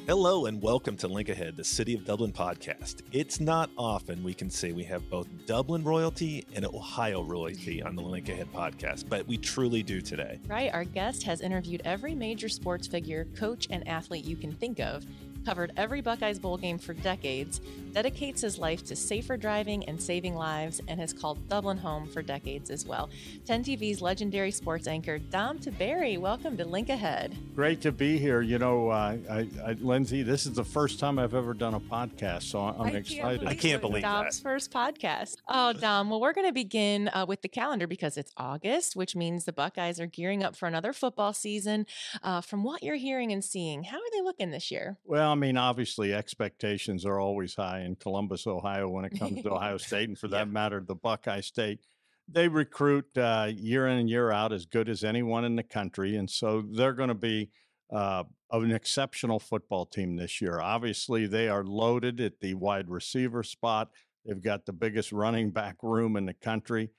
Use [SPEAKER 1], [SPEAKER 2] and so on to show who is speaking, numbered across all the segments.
[SPEAKER 1] Hello and welcome to Link Ahead, the City of Dublin podcast. It's not often we can say we have both Dublin royalty and Ohio royalty on the Link Ahead podcast, but we truly do today.
[SPEAKER 2] Right, our guest has interviewed every major sports figure, coach, and athlete you can think of, covered every Buckeyes bowl game for decades, dedicates his life to safer driving and saving lives, and has called Dublin home for decades as well. 10 TV's legendary sports anchor, Dom Tiberi, welcome to Link Ahead.
[SPEAKER 3] Great to be here. You know, Lindsay, this is the first time I've ever done a podcast, so I'm excited.
[SPEAKER 1] I can't believe
[SPEAKER 2] Dom's first podcast. Oh, Dom, well, we're going to begin with the calendar because it's August, which means the Buckeyes are gearing up for another football season. From what you're hearing and seeing, how are they looking this year?
[SPEAKER 3] Well, I mean, obviously expectations are always high in Columbus, Ohio, when it comes to Ohio State, and for that matter, the Buckeye State. They recruit year in and year out as good as anyone in the country, and so they're going to be an exceptional football team this year. Obviously, they are loaded at the wide receiver spot. They've got the biggest running back room in the country.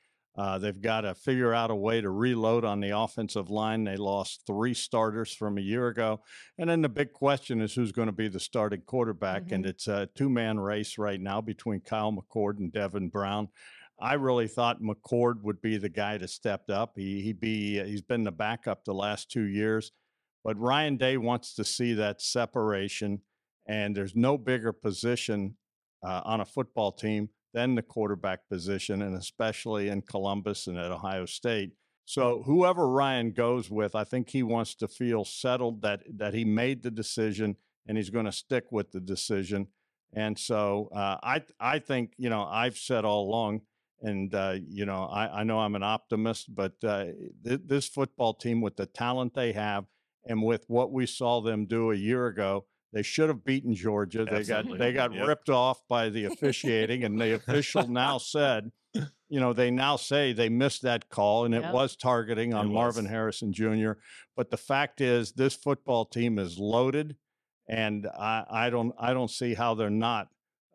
[SPEAKER 3] They've got to figure out a way to reload on the offensive line. They lost 3 starters from a year ago. And then the big question is who's going to be the starting quarterback. Mm-hmm. And it's a 2-man race right now between Kyle McCord and Devin Brown. I really thought McCord would be the guy to step up. He's been the backup the last 2 years. But Ryan Day wants to see that separation. And there's no bigger position on a football team than the quarterback position, and especially in Columbus and at Ohio State. So whoever Ryan goes with, I think he wants to feel settled that he made the decision and he's going to stick with the decision. And so I think, you know, I've said all along, and, you know, I know I'm an optimist, but this football team with the talent they have and with what we saw them do a year ago, they should have beaten Georgia. They got ripped off by the officiating, and the official now said, you know, they now say they missed that call, and it was targeting on Marvin Harrison Jr. But the fact is, this football team is loaded, and I don't see how they're not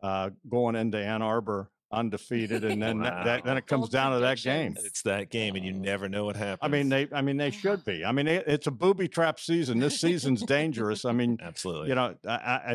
[SPEAKER 3] going into Ann Arbor undefeated, and then then it comes down to that game.
[SPEAKER 1] It's that game, and you never know what happens.
[SPEAKER 3] I mean, they should be. I mean, it's a booby trap season. This season's dangerous. I mean,
[SPEAKER 1] absolutely.
[SPEAKER 3] You know,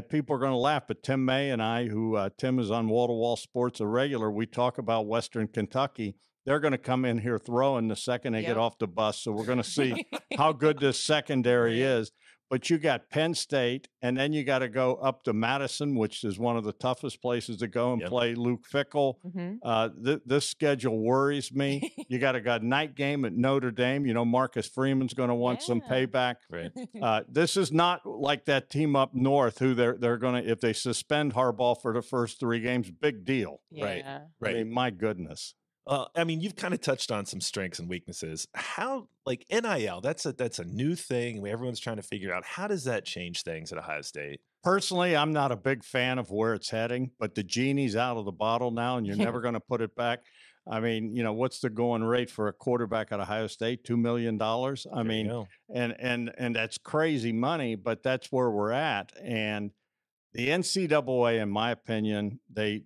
[SPEAKER 3] people are going to laugh, but Tim May and I, who Tim is on Wall to Wall Sports, a regular, we talk about Western Kentucky. They're going to come in here throwing the second they get off the bus. So we're going to see how good this secondary is. But you got Penn State, and then you got to go up to Madison, which is one of the toughest places to go and play Luke Fickell. Mm-hmm. This schedule worries me. You got a night game at Notre Dame. You know, Marcus Freeman's going to want some payback. Right. This is not like that team up north who they're going to, if they suspend Harbaugh for the first 3 games, big deal.
[SPEAKER 2] Yeah.
[SPEAKER 1] Right.
[SPEAKER 3] I mean, my goodness.
[SPEAKER 1] I mean, you've kind of touched on some strengths and weaknesses. How, like NIL, that's a new thing. Everyone's trying to figure out, how does that change things at Ohio State?
[SPEAKER 3] Personally, I'm not a big fan of where it's heading, but the genie's out of the bottle now, and you're never going to put it back. I mean, you know, what's the going rate for a quarterback at Ohio State? $2 million. I mean, and that's crazy money, but that's where we're at. And the NCAA, in my opinion, they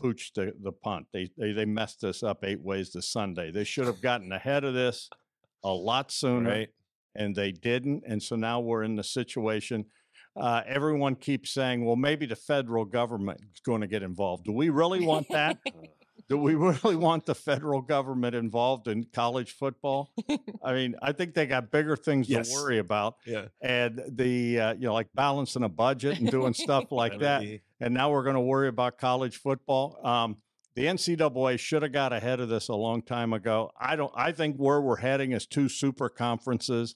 [SPEAKER 3] pooched the punt. They messed us up 8 ways to Sunday. They should have gotten ahead of this a lot sooner, and they didn't. And so now we're in the situation. Everyone keeps saying, well, maybe the federal government is going to get involved. Do we really want that? Do we really want the federal government involved in college football? I mean, I think they got bigger things to worry about. Yeah. And the, you know, like balancing a budget and doing stuff like that. And now we're going to worry about college football. The NCAA should have got ahead of this a long time ago. I think where we're heading is 2 super conferences.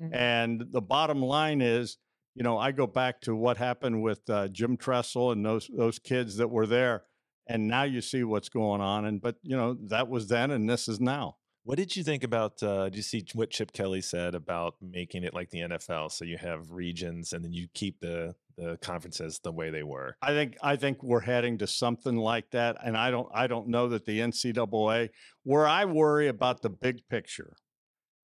[SPEAKER 3] Mm-hmm. And the bottom line is, you know, I go back to what happened with Jim Tressel and those kids that were there. And now you see what's going on. But, you know, that was then and this is now.
[SPEAKER 1] What did you think about, did you see what Chip Kelly said about making it like the NFL? So you have regions and then you keep the conferences the way they were.
[SPEAKER 3] I think we're heading to something like that. And I don't know that the NCAA, where I worry about the big picture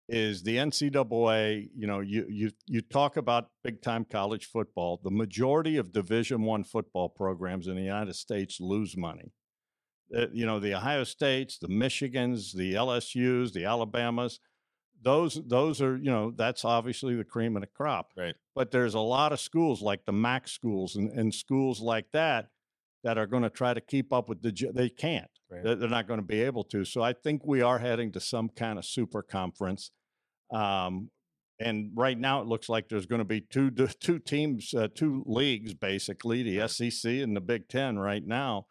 [SPEAKER 3] is the NCAA, you know, you talk about big-time college football. The majority of Division I football programs in the United States lose money. You know, the Ohio States, the Michigans, the LSUs, the Alabamas, those are, that's obviously the cream of the crop.
[SPEAKER 1] Right.
[SPEAKER 3] But there's a lot of schools like the MAC schools and schools like that are going to try to keep up with they can't.
[SPEAKER 1] Right.
[SPEAKER 3] They're not going to be able to. So I think we are heading to some kind of super conference. And right now it looks like there's going to be two teams, two leagues, basically, the
[SPEAKER 1] Right.
[SPEAKER 3] SEC and the Big Ten right now.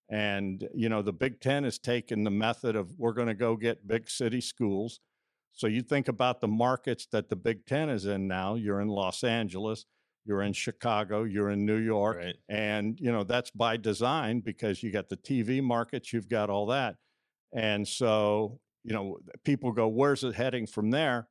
[SPEAKER 3] And, the Big Ten has taken the method of we're going to go get big city schools. So you think about the markets that the Big Ten is in now. You're in Los Angeles, you're in Chicago, you're in New York.
[SPEAKER 1] Right.
[SPEAKER 3] And, that's by design because you got the TV markets, you've got all that. And so, people go, where's it heading from there?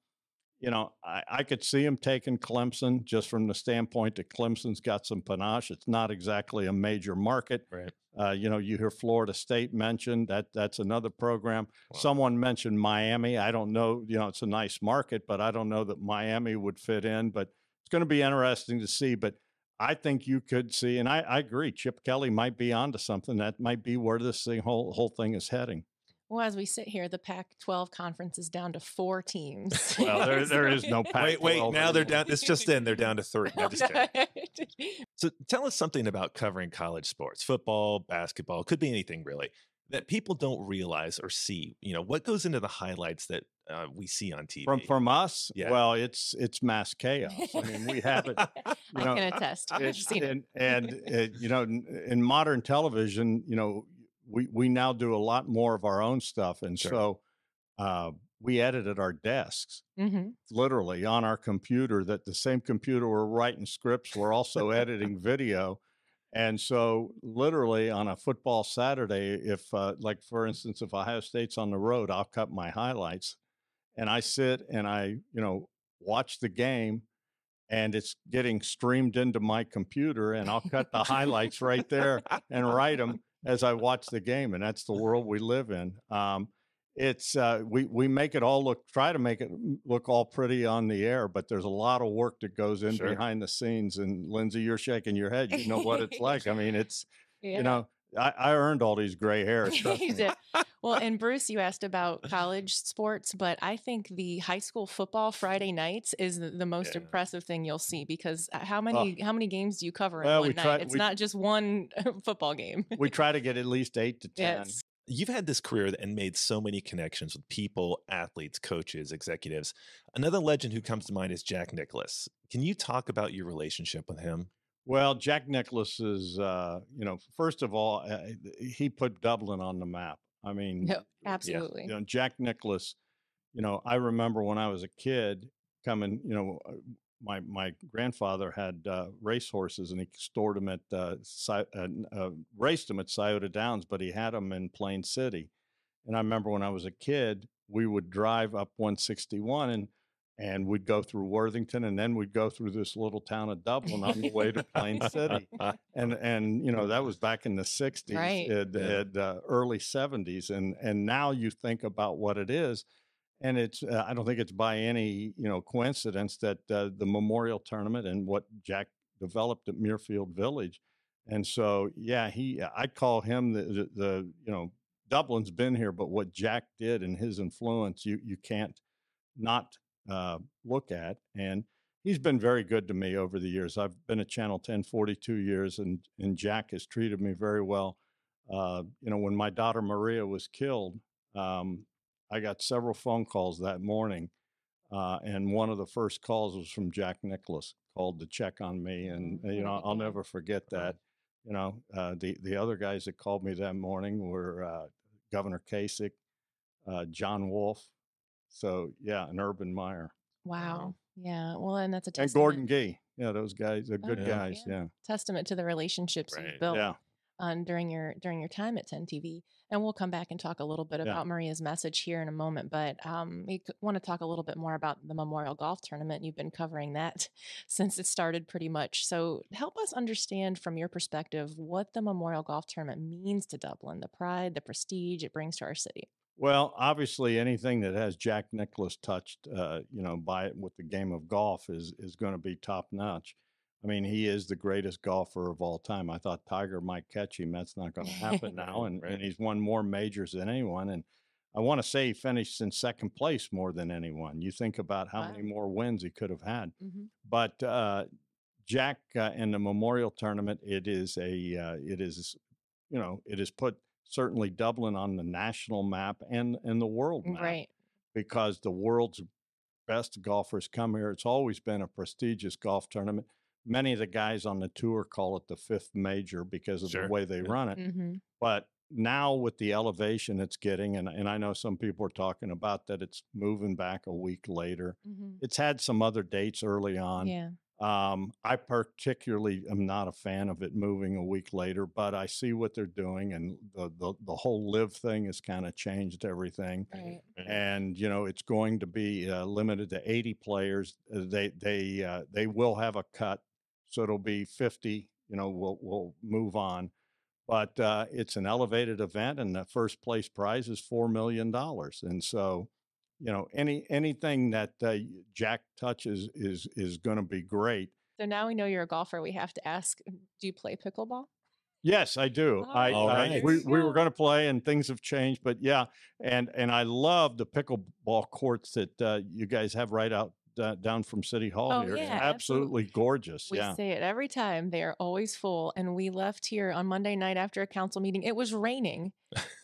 [SPEAKER 3] I could see him taking Clemson just from the standpoint that Clemson's got some panache. It's not exactly a major market.
[SPEAKER 1] Right.
[SPEAKER 3] You hear Florida State mentioned, that's another program.
[SPEAKER 1] Wow.
[SPEAKER 3] Someone mentioned Miami. I don't know, it's a nice market, but I don't know that Miami would fit in, but it's going to be interesting to see. But I think you could see, and I agree, Chip Kelly might be onto something. That might be where this whole thing is heading.
[SPEAKER 2] Well, as we sit here, the Pac-12 conference is down to 4 teams.
[SPEAKER 3] Well, there is no Pac-12.
[SPEAKER 1] Wait, now they're down. It's just in. They're down to 3. No, just kidding. So tell us something about covering college sports, football, basketball, could be anything really, that people don't realize or see. What goes into the highlights that we see on TV?
[SPEAKER 3] From us?
[SPEAKER 1] Yeah.
[SPEAKER 3] Well, it's mass chaos. I mean, we have it.
[SPEAKER 2] I can attest. I've seen it.
[SPEAKER 3] And in modern television, we now do a lot more of our own stuff. And
[SPEAKER 1] Sure.
[SPEAKER 3] so we edit at our desks,
[SPEAKER 2] Mm-hmm.
[SPEAKER 3] literally on our computer, that the same computer we're writing scripts, we're also editing video. And so literally on a football Saturday, if like, for instance, if Ohio State's on the road, I'll cut my highlights and I sit and I, watch the game and it's getting streamed into my computer and I'll cut the highlights right there and write them as I watch the game. And that's the world we live in. It's we make it all try to make it look all pretty on the air, but there's a lot of work that goes in
[SPEAKER 1] Sure.
[SPEAKER 3] behind the scenes. And Lindsay, you're shaking your head. You know what it's like. I mean, it's, I earned all these gray hairs. Trust
[SPEAKER 2] You
[SPEAKER 3] me.
[SPEAKER 2] did. Well, and Bruce, you asked about college sports, but I think the high school football Friday nights is the most
[SPEAKER 1] Yeah.
[SPEAKER 2] impressive thing you'll see, because how many games do you cover in
[SPEAKER 3] Well,
[SPEAKER 2] one
[SPEAKER 3] we
[SPEAKER 2] night?
[SPEAKER 3] try-
[SPEAKER 2] It's
[SPEAKER 3] we-
[SPEAKER 2] not just one football game.
[SPEAKER 3] We try to get at least 8 to 10.
[SPEAKER 2] Yes.
[SPEAKER 1] You've had this career and made so many connections with people, athletes, coaches, executives. Another legend who comes to mind is Jack Nicklaus. Can you talk about your relationship with him?
[SPEAKER 3] Well, Jack Nicklaus is, first of all, he put Dublin on the map. I mean,
[SPEAKER 2] No, absolutely.
[SPEAKER 3] Jack Nicklaus, I remember when I was a kid coming, my grandfather had racehorses and he stored them at, raced them at Scioto Downs, but he had them in Plain City. And I remember when I was a kid, we would drive up 161 and we'd go through Worthington and then we'd go through this little town of Dublin on the way to Plain City. And that was back in the 60s,
[SPEAKER 2] Right.
[SPEAKER 3] early 70s. And now you think about what it is. And it's, I don't think it's by any, coincidence that the Memorial Tournament and what Jack developed at Muirfield Village. And so, yeah, I'd call him the Dublin's been here, but what Jack did and his influence, you can't not look at. And he's been very good to me over the years. I've been at Channel 10 42 years, and Jack has treated me very well. When my daughter Maria was killed, I got several phone calls that morning, and one of the first calls was from Jack Nicklaus, called to check on me, and I'll never forget that. The other guys that called me that morning were Governor Kasich, John Wolfe, so yeah, and Urban Meyer.
[SPEAKER 2] Wow. Yeah. Well, and that's a
[SPEAKER 3] And
[SPEAKER 2] testament.
[SPEAKER 3] Gordon Gee. Yeah, those guys are good
[SPEAKER 2] yeah.
[SPEAKER 3] guys.
[SPEAKER 2] Yeah.
[SPEAKER 3] Yeah.
[SPEAKER 2] Testament to the relationships
[SPEAKER 1] Right.
[SPEAKER 2] you've built
[SPEAKER 3] Yeah.
[SPEAKER 2] during your time at 10 TV. And we'll come back and talk a little bit about Maria's message here in a moment. But we want to talk a little bit more about the Memorial Golf Tournament. You've been covering that since it started pretty much. So help us understand from your perspective what the Memorial Golf Tournament means to Dublin, the pride, the prestige it brings to our city.
[SPEAKER 3] Well, obviously, anything that has Jack Nicklaus touched, by it with the game of golf is going to be top notch. I mean, he is the greatest golfer of all time. I thought Tiger might catch him. That's not going to happen now. And he's won more majors than anyone. And I want to say he finished in second place more than anyone. You think about how many more wins he could have had.
[SPEAKER 2] Mm-hmm.
[SPEAKER 3] But Jack, in the Memorial Tournament, it is put certainly Dublin on the national map and the world map,
[SPEAKER 2] Right.
[SPEAKER 3] because the world's best golfers come here. It's always been a prestigious golf tournament. Many of the guys on the tour call it the fifth major because of the way they run it.
[SPEAKER 2] Mm-hmm.
[SPEAKER 3] But now with the elevation it's getting, and I know some people are talking about that it's moving back a week later.
[SPEAKER 2] Mm-hmm.
[SPEAKER 3] It's had some other dates early on.
[SPEAKER 2] Yeah.
[SPEAKER 3] I particularly am not a fan of it moving a week later, but I see what they're doing, and the whole live thing has kind of changed everything.
[SPEAKER 2] Right.
[SPEAKER 3] And it's going to be limited to 80 players. They will have a cut, so it'll be 50. We'll move on, but it's an elevated event, and the first place prize is $4 million. And so, anything that Jack touches is going to be great.
[SPEAKER 2] So now we know you're a golfer. We have to ask, do you play pickleball?
[SPEAKER 3] Yes, I do. We were going to play, and things have changed, but yeah. And I love the pickleball courts that you guys have right out down from City Hall here.
[SPEAKER 2] Yeah,
[SPEAKER 3] it's absolutely gorgeous.
[SPEAKER 2] We say it every time. They are always full. And we left here on Monday night after a council meeting. It was raining.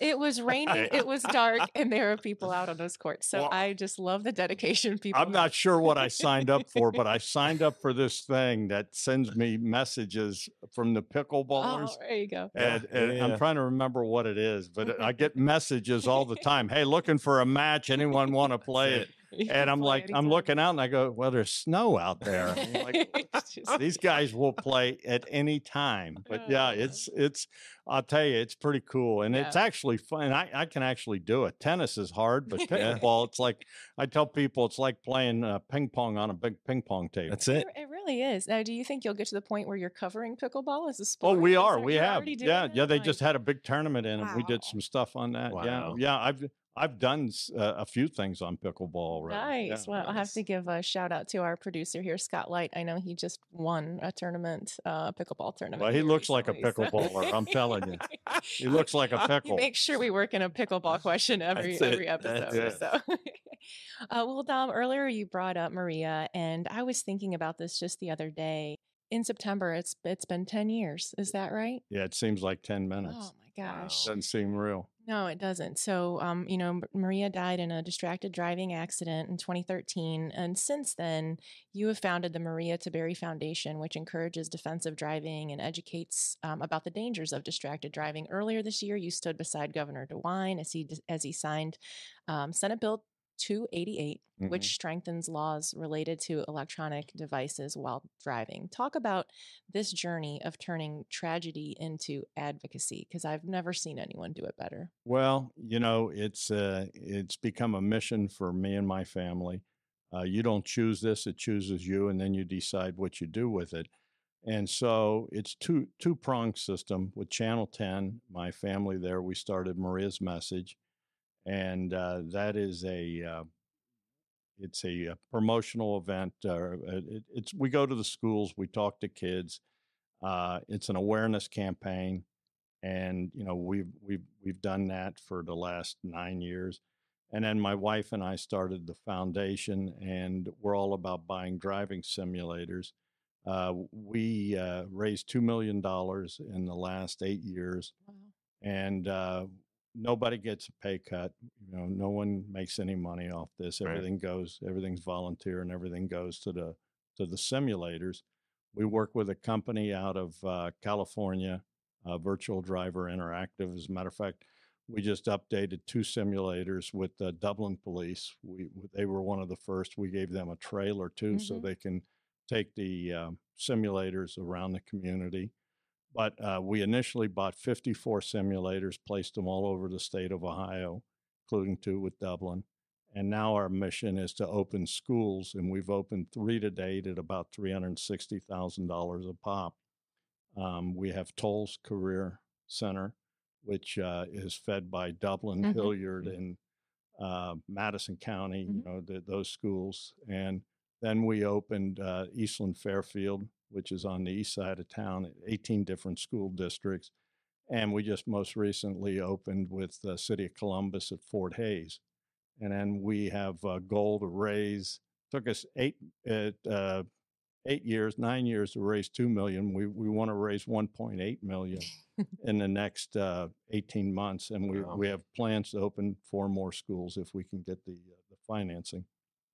[SPEAKER 2] It was raining. It was dark, and there are people out on those courts. So I just love the dedication people.
[SPEAKER 3] I'm not sure what I signed up for, but I signed up for this thing that sends me messages from the pickleballers.
[SPEAKER 2] Oh, there you go.
[SPEAKER 3] And I'm trying to remember what it is, but I get messages all the time. Hey, looking for a match. Anyone want to play it? And I'm like, I'm looking out and I go, well, there's snow out there. Like, these guys will play at any time. But yeah, I'll tell you, it's pretty cool. And it's actually fun. I can actually do it. Tennis is hard, but pickleball, it's like, I tell people it's like playing ping pong on a big ping pong table.
[SPEAKER 1] That's it.
[SPEAKER 2] It really is. Now, do you think you'll get to the point where you're covering pickleball as a sport?
[SPEAKER 3] Oh, we are. We have. Yeah. They just had a big tournament in it. We did some stuff on that.
[SPEAKER 1] Wow.
[SPEAKER 3] Yeah. I've done a few things on pickleball already.
[SPEAKER 2] Nice. Well, I'll have to give a shout out to our producer here, Scott Light. I know he just won a tournament, pickleball tournament.
[SPEAKER 3] Well, he looks like a pickleballer. I'm telling you, he looks like a pickle.
[SPEAKER 2] Make sure we work in a pickleball question every episode. So. Well, Dom, earlier you brought up Maria, and I was thinking about this just the other day. In September, it's been 10 years. Is that right?
[SPEAKER 3] Yeah, it seems like 10 minutes.
[SPEAKER 2] Oh my gosh.
[SPEAKER 3] Doesn't seem real.
[SPEAKER 2] No, it doesn't. So, Maria died in a distracted driving accident in 2013. And since then, you have founded the Maria Tiberi Foundation, which encourages defensive driving and educates about the dangers of distracted driving. Earlier this year, you stood beside Governor DeWine as he signed Senate Bill 288, which strengthens laws related to electronic devices while driving. Talk about this journey of turning tragedy into advocacy, because I've never seen anyone do it better.
[SPEAKER 3] Well, it's become a mission for me and my family. You don't choose this, it chooses you, and then you decide what you do with it. And so it's two-pronged system. With Channel 10, my family there, we started Maria's Message. And that is it's a promotional event. We go to the schools, we talk to kids. It's an awareness campaign, and we've done that for the last 9 years. And then my wife and I started the foundation, and we're all about buying driving simulators. We raised $2 million in the last 8 years.
[SPEAKER 2] Wow.
[SPEAKER 3] And nobody gets a pay cut. No one makes any money off this. Everything's volunteer, and everything goes to the simulators. We work with a company out of California, Virtual Driver Interactive. As a matter of fact, we just updated 2 simulators with the Dublin police. They were one of the first. We gave them a trailer too, so they can take the simulators around the community. But we initially bought 54 simulators, placed them all over the state of Ohio, including 2 with Dublin. And now our mission is to open schools, and we've opened 3 to date at about $360,000 a pop. We have Toll's Career Center, which is fed by Dublin, Hilliard, and Madison County, those schools. And then we opened Eastland Fairfield, which is on the east side of town, 18 different school districts. And we just most recently opened with the city of Columbus at Fort Hayes. And then we have a goal to raise, took us 9 years to raise 2 million. We want to raise 1.8 million in the next 18 months. And we have plans to open 4 more schools if we can get the financing.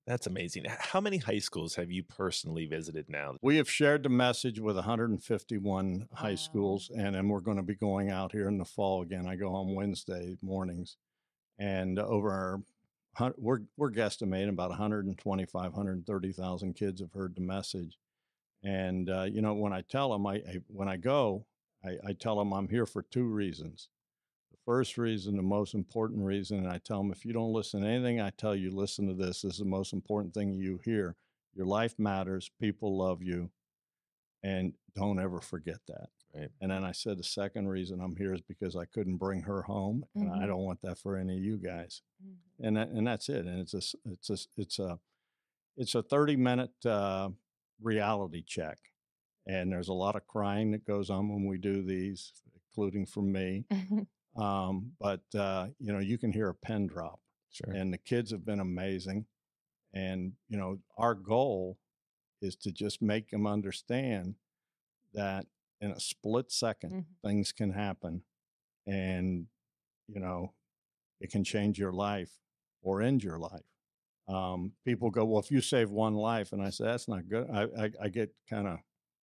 [SPEAKER 1] That's amazing. How many high schools have you personally visited now?
[SPEAKER 3] We have shared the message with 151 high schools, and then we're going to be going out here in the fall again. I go home Wednesday mornings, and we're guesstimating about 125, 130,000 kids have heard the message. And, when I tell them, when I go, I tell them I'm here for 2 reasons. The first reason, the most important reason, and I tell them, if you don't listen to anything I tell you, listen to this. This is the most important thing you hear. Your life matters. People love you. And don't ever forget that.
[SPEAKER 1] Right.
[SPEAKER 3] And then I said, the second reason I'm here is because I couldn't bring her home. And I don't want that for any of you guys. And that's it. And it's a 30-minute reality check. And there's a lot of crying that goes on when we do these, including from me. But you can hear a pen drop.
[SPEAKER 1] Sure.
[SPEAKER 3] And the kids have been amazing. And, our goal is to just make them understand that in a split second, things can happen. And, it can change your life or end your life. People go, well, if you save one life, and I say, that's not good. I get kind of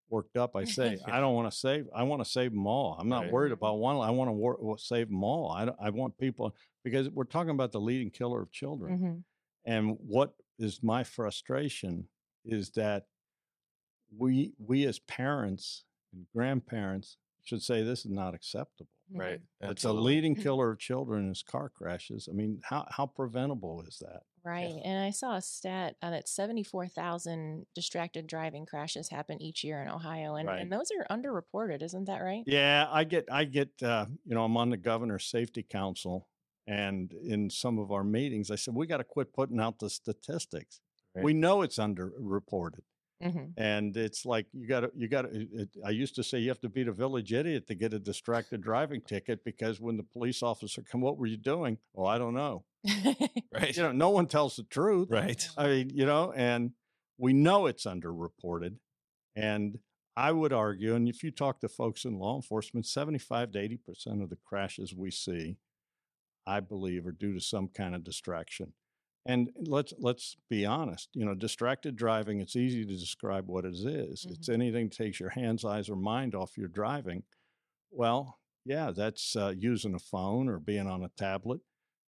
[SPEAKER 3] worked up. I say, I don't want to save. I want to save them all. I'm not worried about one. I want to save them all. I want people, because we're talking about the leading killer of children. And what is my frustration is that we as parents and grandparents should say this is not acceptable.
[SPEAKER 1] Right.
[SPEAKER 3] It's a leading killer of children is car crashes. I mean, how preventable is that?
[SPEAKER 2] Right. Yeah. And I saw a stat that 74,000 distracted driving crashes happen each year in Ohio. And those are underreported. Isn't that right?
[SPEAKER 3] Yeah, I get, I'm on the governor's safety council, and in some of our meetings, I said, we got to quit putting out the statistics. Right. We know it's underreported. And it's like, I used to say you have to be the village idiot to get a distracted driving ticket, because when the police officer come, what were you doing? Oh, I don't know.
[SPEAKER 1] Right.
[SPEAKER 3] No one tells the truth.
[SPEAKER 1] Right.
[SPEAKER 3] I mean, and we know it's underreported. And I would argue, and if you talk to folks in law enforcement, 75 to 80% of the crashes we see, I believe, are due to some kind of distraction. And let's be honest, distracted driving, it's easy to describe what it is. It's anything that takes your hands, eyes, or mind off your driving. Well, yeah, that's using a phone or being on a tablet.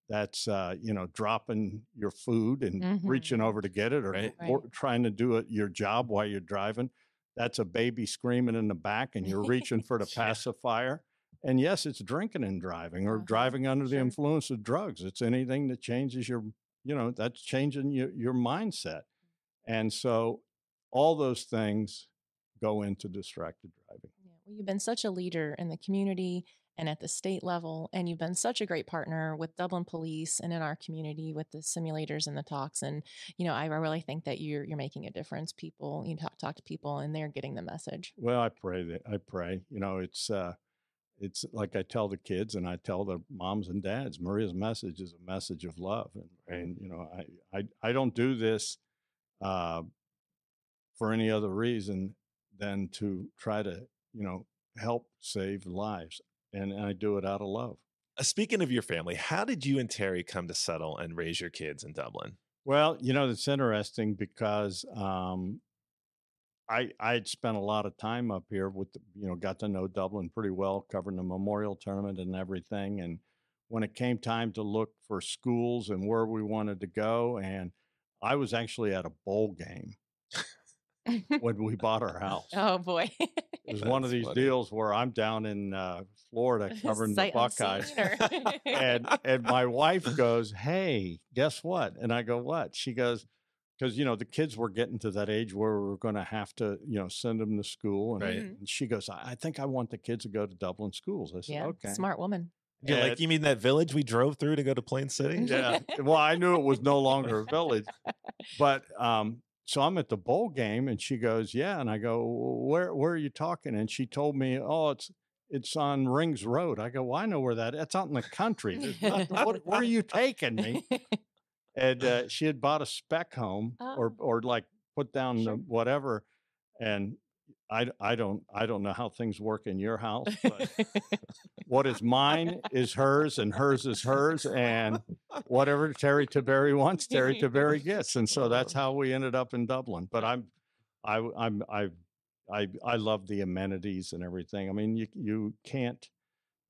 [SPEAKER 3] That's, dropping your food and reaching over to get it, or trying to do your job while you're driving. That's a baby screaming in the back and you're reaching for the pacifier. And yes, it's drinking and driving, or driving under the influence of drugs. It's anything that changes that's changing your mindset. And so all those things go into distracted driving.
[SPEAKER 2] Yeah. Well, you've been such a leader in the community and at the state level, and you've been such a great partner with Dublin Police and in our community with the simulators and the talks. And, I really think that you're making a difference. People, talk to people and they're getting the message.
[SPEAKER 3] Well, I pray. It's like I tell the kids and I tell the moms and dads, Maria's message is a message of love. And I don't do this for any other reason than to try to, help save lives. And I do it out of love.
[SPEAKER 1] Speaking of your family, how did you and Terri come to settle and raise your kids in Dublin?
[SPEAKER 3] Well, it's interesting because I'd spent a lot of time up here with, got to know Dublin pretty well, covering the Memorial Tournament and everything. And when it came time to look for schools and where we wanted to go, and I was actually at a bowl game when we bought our house.
[SPEAKER 2] Oh, boy.
[SPEAKER 3] It was one of these deals where I'm down in Florida covering the Buckeyes. and my wife goes, hey, guess what? And I go, what? She goes, because, the kids were getting to that age where we were going to have to, send them to school. And, and she goes, I think I want the kids to go to Dublin schools. I said, okay.
[SPEAKER 2] Smart woman.
[SPEAKER 1] Yeah, you mean that village we drove through to go to Plain City?
[SPEAKER 3] Yeah. Well, I knew it was no longer a village. But so I'm at the bowl game and she goes, yeah. And I go, where are you talking? And she told me, it's on Rings Road. I go, well, I know where that is. It's out in the country. There's nothing, where are you taking me? And she had bought a spec home or like put down the whatever. And I don't know how things work in your house, but what is mine is hers and hers is hers. And whatever Terri Tiberi wants, Terri Tiberi gets. And so that's how we ended up in Dublin. But I love the amenities and everything. I mean, you can't,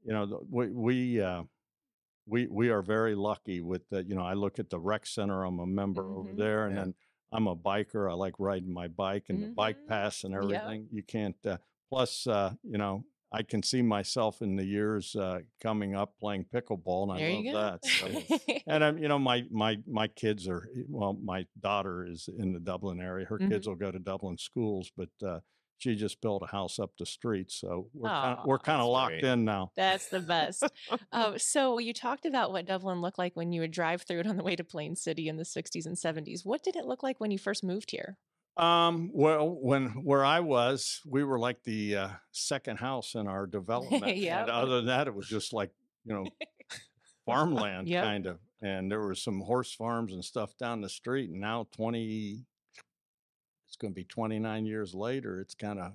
[SPEAKER 3] we are very lucky with the, I look at the rec center. I'm a member over there, and then I'm a biker. I like riding my bike and the bike pass and everything. You can't, plus, I can see myself in the years coming up playing pickleball, and I love that. So, and I'm, my kids are, well, my daughter is in the Dublin area. Her kids will go to Dublin schools, but she just built a house up the street, so we're kind of locked in now.
[SPEAKER 2] That's the best. So you talked about what Dublin looked like when you would drive through it on the way to Plain City in the 60s and 70s. What did it look like when you first moved here?
[SPEAKER 3] Well, where I was, we were like the second house in our development. And other than that, it was just like, farmland kind of. And there were some horse farms and stuff down the street. And now it's going to be 29 years later. It's kind of,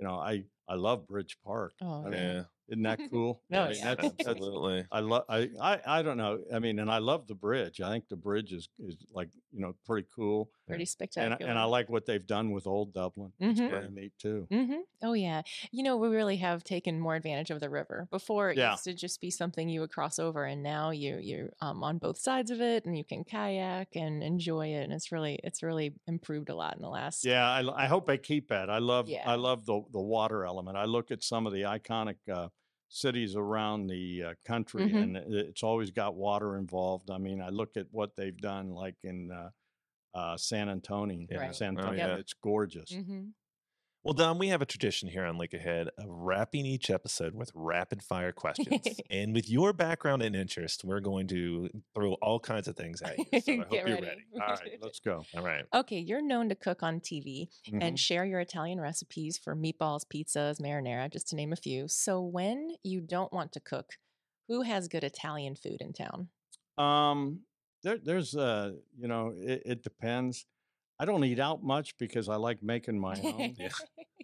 [SPEAKER 3] I love Bridge Park.
[SPEAKER 2] Oh,
[SPEAKER 3] yeah. Isn't that cool?
[SPEAKER 2] No,
[SPEAKER 1] absolutely.
[SPEAKER 3] I don't know. I mean, and I love the bridge. I think the bridge is like, pretty cool.
[SPEAKER 2] Pretty spectacular.
[SPEAKER 3] And I like what they've done with Old Dublin. It's very neat too.
[SPEAKER 2] Oh, yeah. We really have taken more advantage of the river. Before, it used to just be something you would cross over, and now you're on both sides of it, and you can kayak and enjoy it. And it's really improved a lot in the last.
[SPEAKER 3] Yeah, I hope they keep that. I love the water element. I look at some of the iconic cities around the country, and it's always got water involved. I mean, I look at what they've done, like in San Antonio. It's gorgeous.
[SPEAKER 1] Well, Dom, we have a tradition here on Look Ahead of wrapping each episode with rapid fire questions. And with your background and interest, we're going to throw all kinds of things at you. So I hope you're ready.
[SPEAKER 3] All right, let's go.
[SPEAKER 1] All right.
[SPEAKER 2] Okay, you're known to cook on TV and share your Italian recipes for meatballs, pizzas, marinara, just to name a few. So when you don't want to cook, who has good Italian food in town?
[SPEAKER 3] There's it depends. I don't eat out much because I like making my own.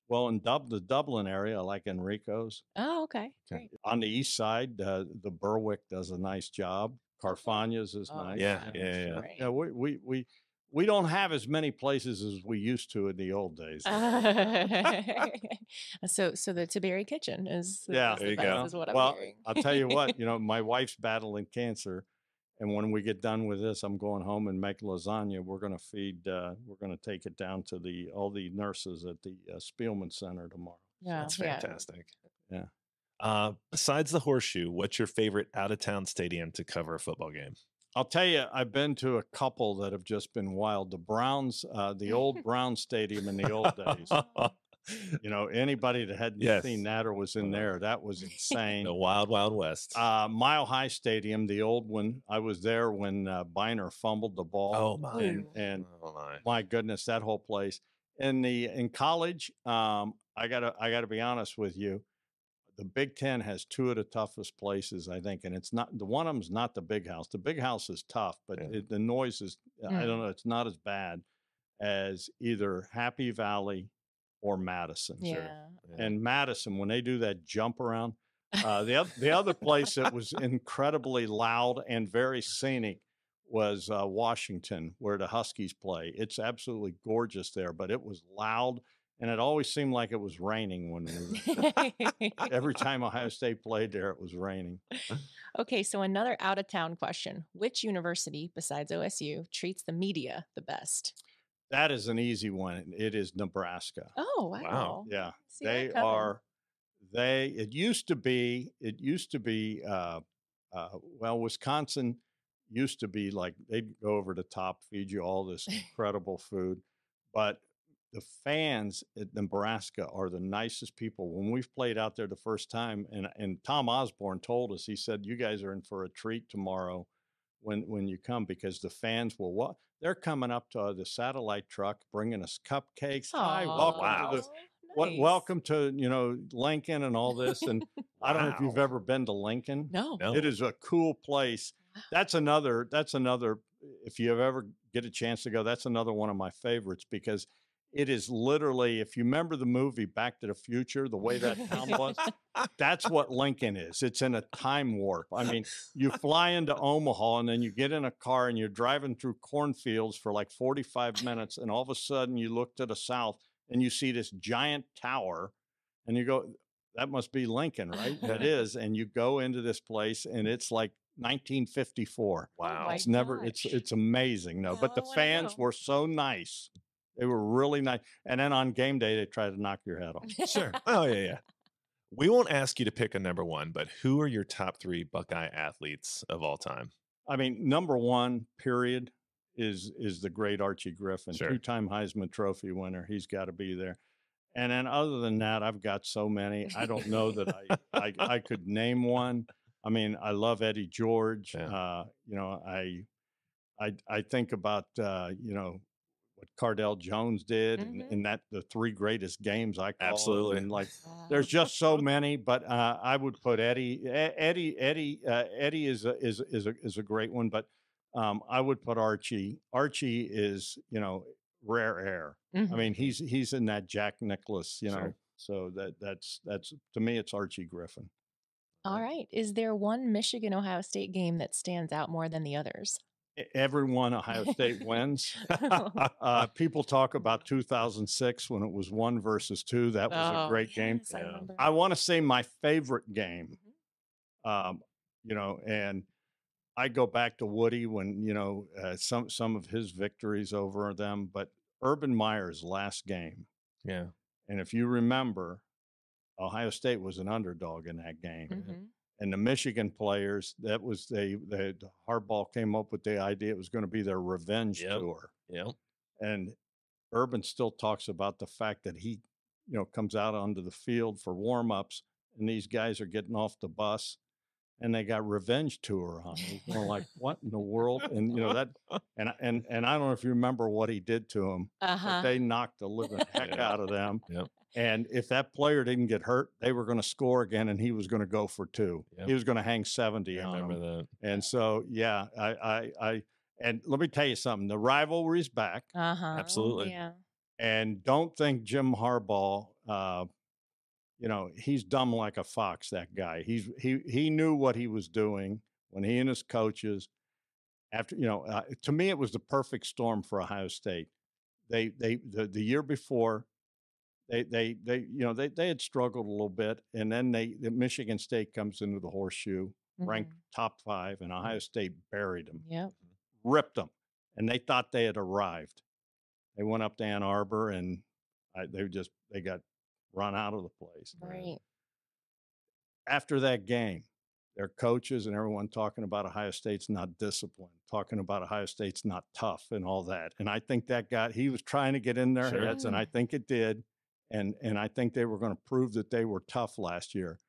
[SPEAKER 3] Well, in the Dublin area, I like Enrico's.
[SPEAKER 2] Oh, okay. Great.
[SPEAKER 3] On the east side, the Berwick does a nice job. Carfagna's is nice.
[SPEAKER 1] Yeah.
[SPEAKER 3] We don't have as many places as we used to in the old days.
[SPEAKER 2] So the Tiberi kitchen is
[SPEAKER 3] there
[SPEAKER 2] you
[SPEAKER 3] go.
[SPEAKER 2] Is what I'm hearing.
[SPEAKER 3] I'll tell you what, my wife's battling cancer. And when we get done with this, I'm going home and make lasagna. We're going to take it down to all the nurses at the Spielman Center tomorrow.
[SPEAKER 2] Yeah,
[SPEAKER 1] that's fantastic.
[SPEAKER 3] Yeah.
[SPEAKER 1] Besides the Horseshoe, what's your favorite out-of-town stadium to cover a football game?
[SPEAKER 3] I'll tell you, I've been to a couple that have just been wild. The Browns, the old Brown Stadium in the old days. Anybody that hadn't seen that or was in there, that was insane.
[SPEAKER 1] The Wild Wild West.
[SPEAKER 3] Mile High Stadium, the old one. I was there when Biner fumbled the ball.
[SPEAKER 1] Oh my!
[SPEAKER 3] And my goodness, that whole place. In college, I gotta be honest with you. The Big Ten has two of the toughest places, I think, and it's not the one of them's not the Big House. The Big House is tough, but the noise is I don't know. It's not as bad as either Happy Valley or Madison. And Madison, when they do that jump around, the other place that was incredibly loud and very scenic was Washington, where the Huskies play. It's absolutely gorgeous there, but it was loud, and it always seemed like it was raining when we were every time Ohio State played there, it was raining.
[SPEAKER 2] Okay, so another out-of-town question. Which university, besides OSU, treats the media the best?
[SPEAKER 3] That is an easy one. It is Nebraska.
[SPEAKER 2] Oh, wow.
[SPEAKER 3] Yeah. It used to be, Wisconsin used to be like, they'd go over the top, feed you all this incredible food. But the fans at Nebraska are the nicest people. When we've played out there the first time, and Tom Osborne told us, he said, you guys are in for a treat tomorrow when you come, because the fans they're coming up to the satellite truck, bringing us cupcakes. Hi, welcome to welcome to, Lincoln and all this. And I don't know if you've ever been to Lincoln.
[SPEAKER 2] No.
[SPEAKER 3] It is a cool place. That's another, if you ever get a chance to go, that's another one of my favorites, because it is literally, if you remember the movie Back to the Future, the way that town was, that's what Lincoln is. It's in a time warp. I mean, you fly into Omaha and then you get in a car and you're driving through cornfields for like 45 minutes. And all of a sudden you look to the south and you see this giant tower and you go, that must be Lincoln, right? It is. And you go into this place and it's like 1954.
[SPEAKER 1] Wow.
[SPEAKER 3] It's amazing. No, but the fans were so nice. They were really nice. And then on game day, they try to knock your head off.
[SPEAKER 1] Sure. Oh, yeah. We won't ask you to pick a number one, but who are your top 3 Buckeye athletes of all time?
[SPEAKER 3] I mean, number one, period, is the great Archie Griffin,
[SPEAKER 1] Sure.
[SPEAKER 3] 2-time Heisman Trophy winner. He's got to be there. And then other than that, I've got so many. I don't know that I could name one. I mean, I love Eddie George.
[SPEAKER 1] Yeah.
[SPEAKER 3] I think about, what Cardell Jones did and that the 3 greatest games I call.
[SPEAKER 1] Absolutely.
[SPEAKER 3] And there's just so many, but I would put Eddie. Eddie is a great one, but I would put Archie. Archie is, rare air. I mean, he's in that Jack Nicklaus,
[SPEAKER 1] Sure.
[SPEAKER 3] So that's to me, it's Archie Griffin.
[SPEAKER 2] All right. Is there one Michigan-Ohio State game that stands out more than the others?
[SPEAKER 3] Every one Ohio State wins. People talk about 2006 when it was 1-2. That was a great game. I want to say my favorite game, and I go back to Woody when, some of his victories over them, but Urban Meyer's last game.
[SPEAKER 1] Yeah.
[SPEAKER 3] And if you remember, Ohio State was an underdog in that game. And the Michigan players, that was Harbaugh came up with the idea it was going to be their revenge tour.
[SPEAKER 1] Yep.
[SPEAKER 3] And Urban still talks about the fact that he, comes out onto the field for warm-ups and these guys are getting off the bus and they got revenge tour on. He's going like, what in the world? And that, and I don't know if you remember what he did to them, but they knocked the living heck out of them.
[SPEAKER 1] Yep.
[SPEAKER 3] And if that player didn't get hurt, they were going to score again, and he was going to go for 2. Yep. He was going to hang 70 on them.
[SPEAKER 1] That.
[SPEAKER 3] And so, yeah, and let me tell you something. The rivalry's back.
[SPEAKER 1] Absolutely.
[SPEAKER 2] Yeah.
[SPEAKER 3] And don't think Jim Harbaugh, he's dumb like a fox, that guy. He knew what he was doing when he and his coaches, after, to me, it was the perfect storm for Ohio State. The year before, they had struggled a little bit, and then the Michigan State comes into the horseshoe, ranked top 5, and Ohio State buried them.
[SPEAKER 2] Yep.
[SPEAKER 3] Ripped them, and they thought they had arrived. They went up to Ann Arbor, and they got run out of the place.
[SPEAKER 2] Right.
[SPEAKER 3] After that game, their coaches and everyone talking about Ohio State's not disciplined, talking about Ohio State's not tough and all that. And I think he was trying to get in their heads, and I think it did. And I think they were going to prove that they were tough last year.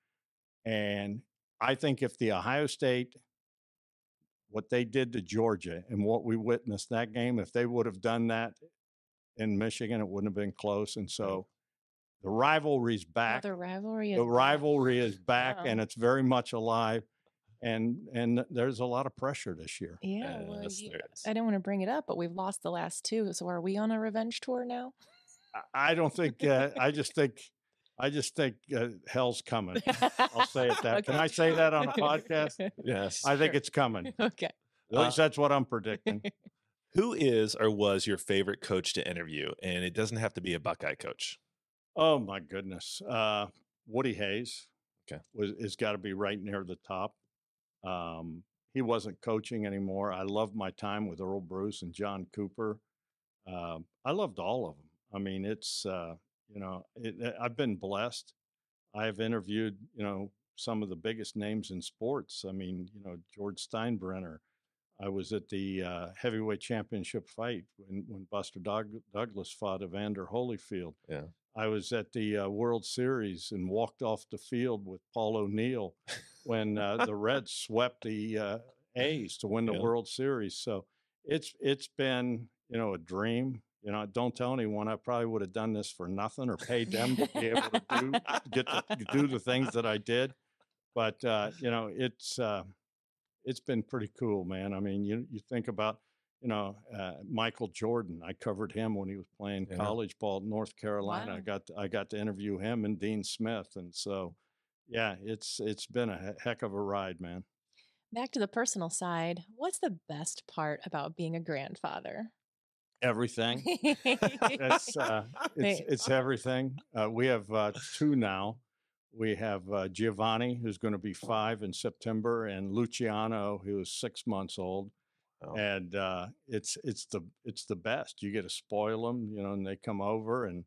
[SPEAKER 3] And I think if the Ohio State, what they did to Georgia and what we witnessed that game, if they would have done that in Michigan, it wouldn't have been close. And so the rivalry's back.
[SPEAKER 2] The rivalry
[SPEAKER 3] is back, and it's very much alive. And there's a lot of pressure this year.
[SPEAKER 2] Yeah. I didn't want to bring it up, but we've lost the last 2. So are we on a revenge tour now?
[SPEAKER 3] I don't think. I just think hell's coming. I'll say it that. Okay. Can I say that on a podcast?
[SPEAKER 1] Yes.
[SPEAKER 3] I think it's coming.
[SPEAKER 2] Okay.
[SPEAKER 3] At least that's what I'm predicting.
[SPEAKER 1] Who is or was your favorite coach to interview? And it doesn't have to be a Buckeye coach.
[SPEAKER 3] Oh my goodness, Woody Hayes.
[SPEAKER 1] Okay.
[SPEAKER 3] Has got to be right near the top. He wasn't coaching anymore. I loved my time with Earl Bruce and John Cooper. I loved all of them. I mean, it's, I've been blessed. I've interviewed, some of the biggest names in sports. I mean, George Steinbrenner. I was at the heavyweight championship fight when Buster Douglas fought Evander Holyfield.
[SPEAKER 1] Yeah.
[SPEAKER 3] I was at the World Series and walked off the field with Paul O'Neill when the Reds swept the A's to win the World Series. So it's been, a dream. You know, don't tell anyone. I probably would have done this for nothing or paid them to be able to do the things that I did. But you know, it's been pretty cool, man. I mean, you think about, you know, Michael Jordan. I covered him when he was playing college ball in North Carolina.
[SPEAKER 2] Wow.
[SPEAKER 3] I got to interview him and Dean Smith, and so yeah, it's been a heck of a ride, man.
[SPEAKER 2] Back to the personal side, what's the best part about being a grandfather?
[SPEAKER 3] Everything. It's everything. We have 2 now. We have Giovanni, who's going to be 5 in September, and Luciano, who is 6 months old. Oh. And it's the best. You get to spoil them, you know, and they come over and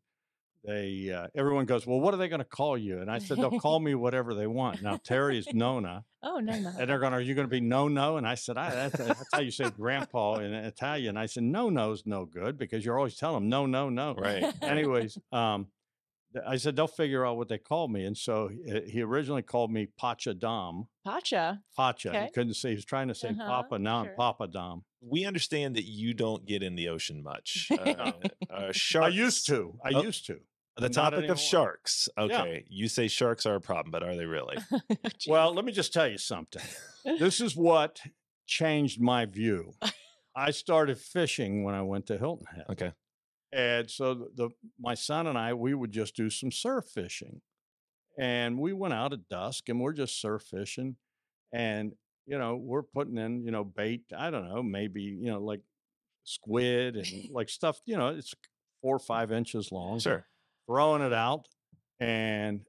[SPEAKER 3] they everyone goes, well, what are they going to call you? And I said, they'll call me whatever they want. Now Terri is Nona.
[SPEAKER 2] Oh, no.
[SPEAKER 3] And they're going, are you going to be no? And I said, that's how you say grandpa in Italian. I said, no's no good because you're always telling them no.
[SPEAKER 1] Right.
[SPEAKER 3] Anyways, I said, they'll figure out what they call me. And so he originally called me Pacha Dom.
[SPEAKER 2] Pacha.
[SPEAKER 3] Okay. He couldn't say, he was trying to say Papa. Now I'm Papa Dom.
[SPEAKER 1] We understand that you don't get in the ocean much. Sharks.
[SPEAKER 3] I used to.
[SPEAKER 1] The topic of sharks. Okay. Yeah. You say sharks are a problem, but are they really?
[SPEAKER 3] Well, let me just tell you something. This is what changed my view. I started fishing when I went to Hilton Head.
[SPEAKER 1] Okay.
[SPEAKER 3] And so my son and I, we would just do some surf fishing. And we went out at dusk and we're just surf fishing. And, you know, we're putting in, you know, bait, I don't know, maybe, you know, like squid and like stuff, you know, it's 4 or 5 inches long.
[SPEAKER 1] Sure.
[SPEAKER 3] Throwing it out. And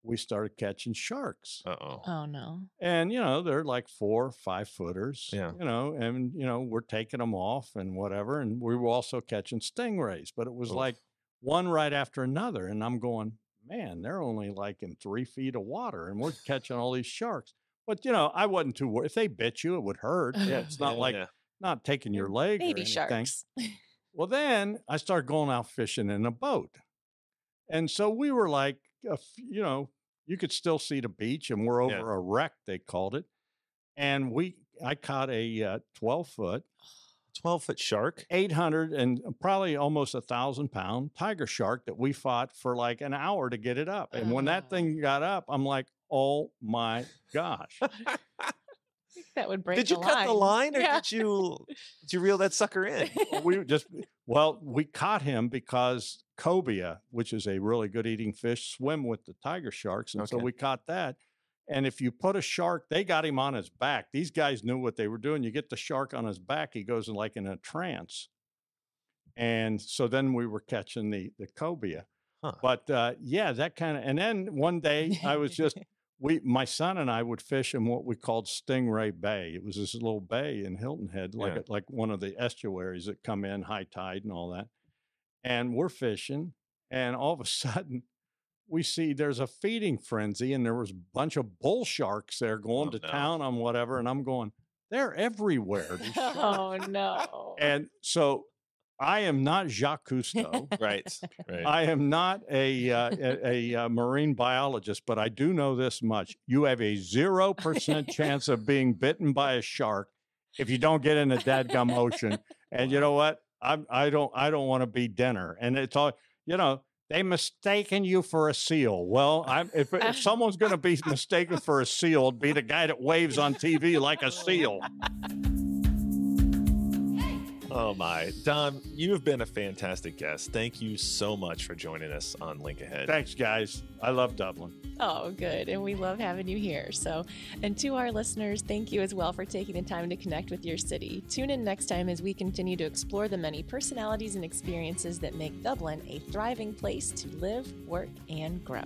[SPEAKER 3] we started catching sharks.
[SPEAKER 1] Uh-oh.
[SPEAKER 2] Oh, no.
[SPEAKER 3] And, you know, they're like 4 or 5 footers,
[SPEAKER 1] yeah.
[SPEAKER 3] You know, and, you know, we're taking them off and whatever. And we were also catching stingrays, but it was like one right after another. And I'm going, man, they're only like in 3 feet of water and we're catching all these sharks. But, you know, I wasn't too worried. If they bit you, it would hurt. Yeah, it's not not taking your leg
[SPEAKER 2] Baby
[SPEAKER 3] or anything.
[SPEAKER 2] Sharks.
[SPEAKER 3] Well, then I started going out fishing in a boat. And so we were like, you know, you could still see the beach and we're over a wreck, they called it. And I caught a 12-foot.
[SPEAKER 1] 12-foot shark?
[SPEAKER 3] 800 and probably almost 1,000-pound tiger shark that we fought for like an hour to get it up. And when that thing got up, I'm like, oh my gosh.
[SPEAKER 2] That would break
[SPEAKER 1] the line. Did you cut the line or did you reel that sucker in?
[SPEAKER 3] We caught him because cobia, which is a really good eating fish, swim with the tiger sharks. And so we caught that. And if you put a shark, they got him on his back. These guys knew what they were doing. You get the shark on his back, he goes in a trance. And so then we were catching the cobia. Huh. But that kind of, and then one day I was just, my son and I would fish in what we called Stingray Bay. It was this little bay in Hilton Head, like one of the estuaries that come in high tide and all that. And we're fishing, and all of a sudden we see there's a feeding frenzy, and there was a bunch of bull sharks there going to town on whatever. And I'm going, they're everywhere.
[SPEAKER 2] Oh no!
[SPEAKER 3] And so I am not Jacques Cousteau.
[SPEAKER 1] Right.
[SPEAKER 3] I am not a marine biologist, but I do know this much. You have a 0% chance of being bitten by a shark if you don't get in the dadgum ocean. And you know what? I don't want to be dinner. And it's all, you know, they mistaken you for a seal. Well, if someone's going to be mistaken for a seal, it'd be the guy that waves on TV like a seal.
[SPEAKER 1] Oh my, Dom, you have been a fantastic guest. Thank you so much for joining us on Link Ahead.
[SPEAKER 3] Thanks, guys. I love Dublin.
[SPEAKER 2] Oh, good. And we love having you here. So, and to our listeners, thank you as well for taking the time to connect with your city. Tune in next time as we continue to explore the many personalities and experiences that make Dublin a thriving place to live, work, and grow.